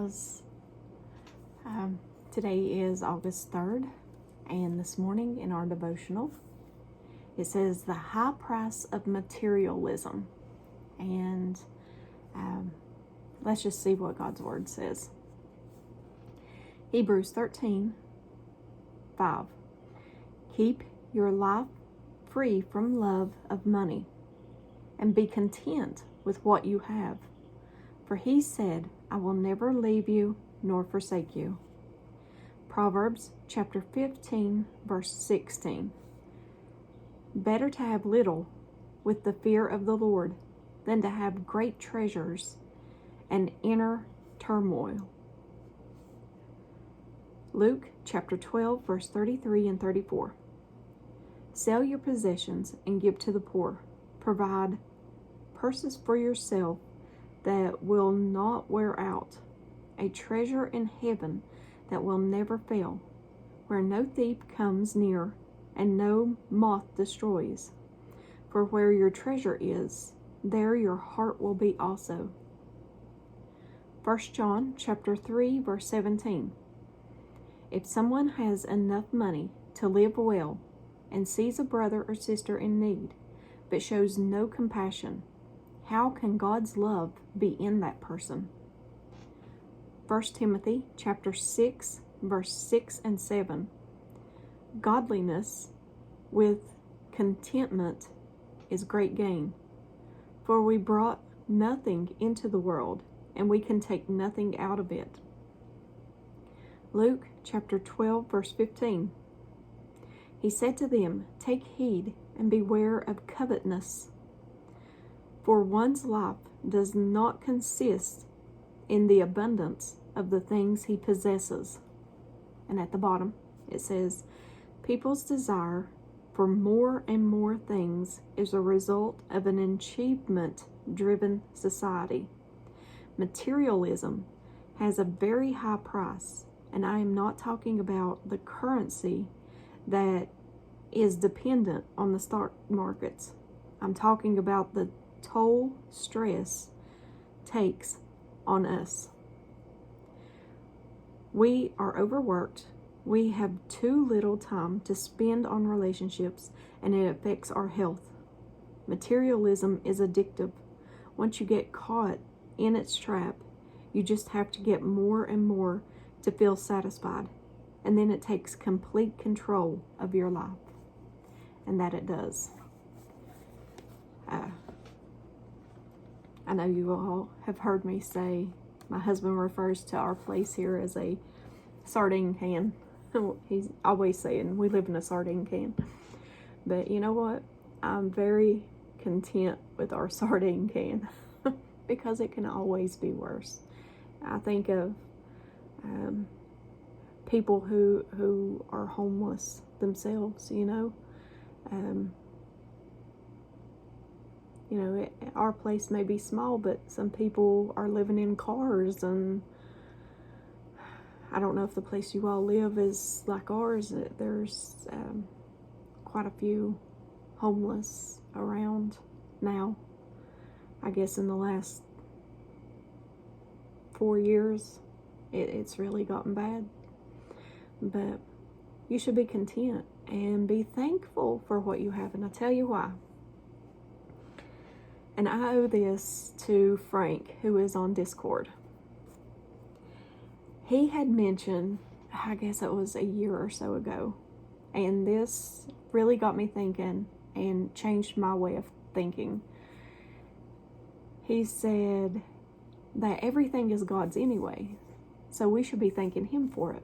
guys. Today is August 3rd, and this morning in our devotional, it says the high price of materialism. And let's just see what God's Word says. Hebrews 13:5. Keep your life free from love of money, and be content with what you have. For he said, I will never leave you nor forsake you. Proverbs chapter 15, verse 16. Better to have little with the fear of the Lord than to have great treasures and inner turmoil. Luke chapter 12, verse 33 and 34. Sell your possessions and give to the poor. Provide purses for yourself that will not wear out, a treasure in heaven that will never fail, where no thief comes near and no moth destroys. For where your treasure is, there your heart will be also. 1 John chapter 3, verse 17. If someone has enough money to live well and sees a brother or sister in need, but shows no compassion, how can God's love be in that person? 1 Timothy chapter 6, verse 6 and 7. Godliness with contentment is great gain. For we brought nothing into the world, and we can take nothing out of it. Luke chapter 12, verse 15. He said to them, Take heed and beware of covetousness. For one's life does not consist in the abundance of the things he possesses. And at the bottom it says, people's desire for more and more things is a result of an achievement-driven society. Materialism has a very high price, and I am not talking about the currency that is dependent on the stock markets. I'm talking about the toll stress takes on us. We are overworked. We have too little time to spend on relationships, and it affects our health. Materialism is addictive. Once you get caught in its trap, you just have to get more and more to feel satisfied, and then it takes complete control of your life, and that it does. I know you all have heard me say my husband refers to our place here as a sardine can. He's always saying we live in a sardine can. But you know what? I'm very content with our sardine can because it can always be worse. I think of people who are homeless themselves, our place may be small, but some people are living in cars, and I don't know if the place you all live is like ours. There's quite a few homeless around now. I guess in the last 4 years, it's really gotten bad. But you should be content and be thankful for what you have, and I'll tell you why. And I owe this to Frank, who is on Discord. He had mentioned, I guess it was a year or so ago, and this really got me thinking and changed my way of thinking. He said that everything is God's anyway, so we should be thanking Him for it.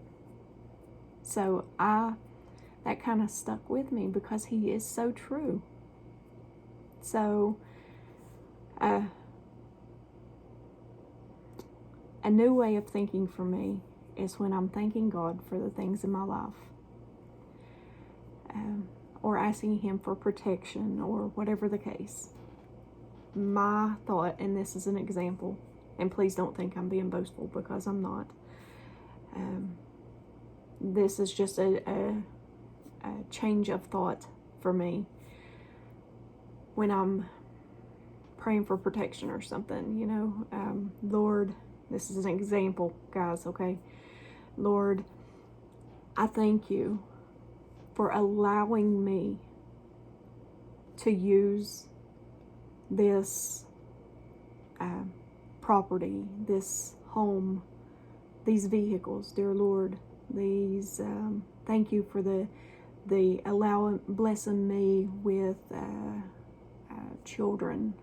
So that kind of stuck with me because he is so true. So a new way of thinking for me is when I'm thanking God for the things in my life, or asking Him for protection, or whatever the case. My thought, and this is an example, and please don't think I'm being boastful because I'm not. This is just a change of thought for me. When I'm praying for protection or something, Lord, This is an example, guys, okay? Lord, I thank you for allowing me to use this property, this home, these vehicles, dear Lord. These thank you for the blessing me with children,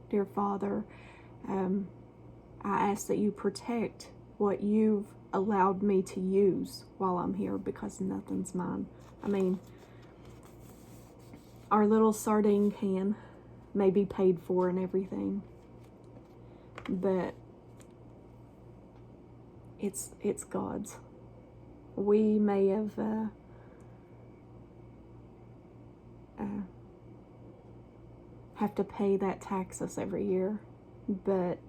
dear Father. I ask that you protect what you've allowed me to use while I'm here, because nothing's mine. I mean, our little sardine can may be paid for and everything, but it's God's. We may have to pay that taxes every year, but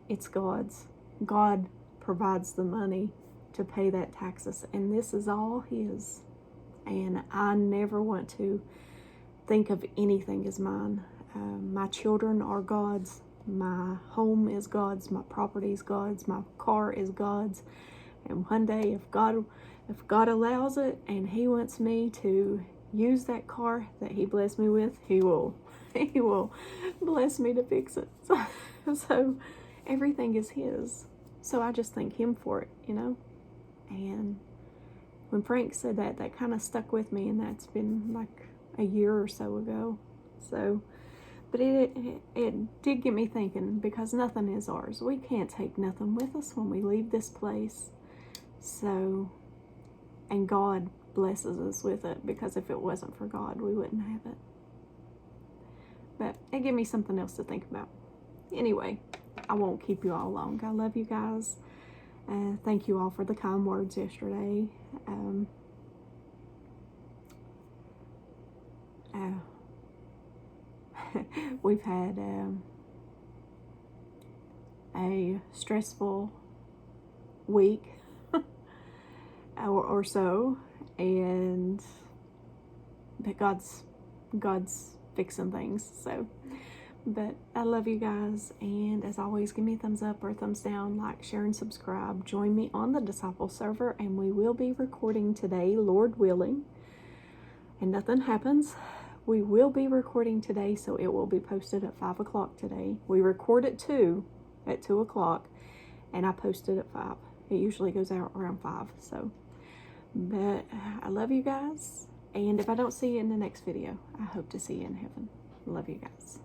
it's God's. God provides the money to pay that taxes, and this is all His. And I never want to think of anything as mine. My children are God's. My home is God's. My property is God's. My car is God's. And one day, if God allows it, and He wants me to use that car that He blessed me with, He will bless me to fix it. So everything is His. So I just thank Him for it, you know. And when Frank said that, that kind of stuck with me, and that's been like a year or so ago. So, but it did get me thinking, because nothing is ours. We can't take nothing with us when we leave this place. So, and God blesses us with it, because if it wasn't for God, we wouldn't have it. But it gave me something else to think about. Anyway, I won't keep you all long. I love you guys. Thank you all for the kind words yesterday. We've had a stressful week or so, but God's fixing things. So, but I love you guys, and as always, give me a thumbs up or a thumbs down, like, share, and subscribe. Join me on the Disciple server, and we will be recording today, Lord willing, and nothing happens. We will be recording today, so it will be posted at 5 o'clock today. We record at 2 o'clock, and I post it at 5. It usually goes out around 5. So, but I love you guys, and if I don't see you in the next video, I hope to see you in heaven. Love you guys.